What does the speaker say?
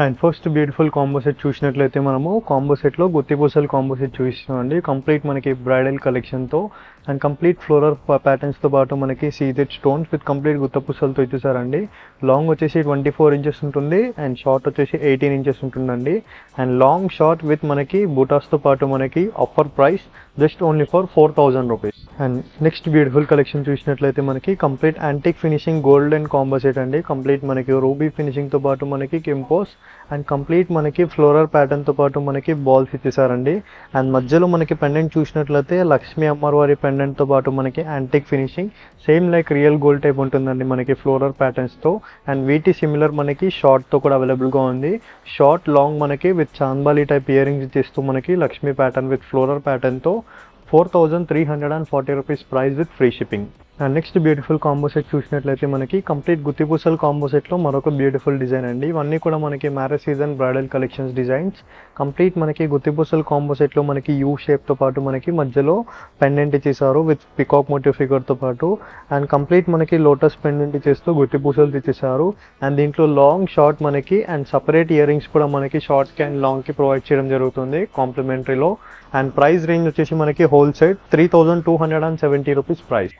And first beautiful combo set చూసినట్లయితే మనము combo సెట్లో గుత్తిపూసలు కాంబో సెట్ చూపిస్తున్నామండి. కంప్లీట్ మనకి బ్రైడల్ కలెక్షన్తో అండ్ కంప్లీట్ ఫ్లోరల్ ప్యాటర్న్స్తో పాటు మనకి సీజెడ్ స్టోన్స్ విత్ కంప్లీట్ గుత్తపూసలతో ఇచ్చేసారండి. లాంగ్ వచ్చేసి 24 ఇంచెస్ ఉంటుంది అండ్ షార్ట్ వచ్చేసి 18 ఇంచెస్ ఉంటుందండి. అండ్ లాంగ్ షార్ట్ విత్ మనకి బూటాస్తో పాటు మనకి offer price just only for 4,000 rupees. And next beautiful collection చూసినట్లయితే మనకి complete antique finishing gold and combo set అండి. కంప్లీట్ మనకి రూబీ ఫినిషింగ్తో పాటు మనకి కెంపోస్ అండ్ కంప్లీట్ మనకి ఫ్లోరల్ ప్యాటర్న్తో పాటు మనకి బాల్స్ ఇచ్చేసారండి. అండ్ మధ్యలో మనకి పెండెంట్ చూసినట్లయితే లక్ష్మీ అమ్మవారి పెండెంట్తో పాటు మనకి antique finishing same like real gold type ఉంటుందండి మనకి ఫ్లోరల్ ప్యాటర్న్స్తో. అండ్ వీటి సిమిలర్ మనకి షార్ట్తో కూడా అవైలబుల్గా ఉంది. షార్ట్ లాంగ్ మనకి విత్ చాంబాలి టైప్ ఇయర్ రింగ్స్ ఇచ్చేస్తూ మనకి లక్ష్మీ ప్యాటర్న్ విత్ ఫ్లోరల్ ప్యాటర్న్తో 4,340 rupees price with free shipping. And next beautiful combo set చూసినట్లయితే మనకి కంప్లీట్ గుత్తిపూసలు కాంబో సెట్లో మరొక బ్యూటిఫుల్ డిజైన్ అండి. ఇవన్నీ కూడా మనకి marriage season bridal collections designs. Complete మనకి గుత్తిపూసలు కాంబో సెట్లో మనకి యూ షేప్తో పాటు మనకి మధ్యలో పెండెంట్ ఇచ్చేసారు విత్ పికాక్ మోటివ్ ఫిగర్తో పాటు. అండ్ కంప్లీట్ మనకి లోటస్ పెండెంట్ ఇచ్చేస్తూ గుత్తిపూసలు ఇచ్చేసారు. అండ్ దీంట్లో లాంగ్ షార్ట్ మనకి అండ్ సపరేట్ ఇయర్ రింగ్స్ కూడా మనకి షార్ట్కి అండ్ లాంగ్కి ప్రొవైడ్ చేయడం జరుగుతుంది కాంప్లిమెంటరీలో. అండ్ ప్రైస్ రేంజ్ వచ్చేసి మనకి హోల్ సెట్ 3,270 రూపీస్ ప్రైస్.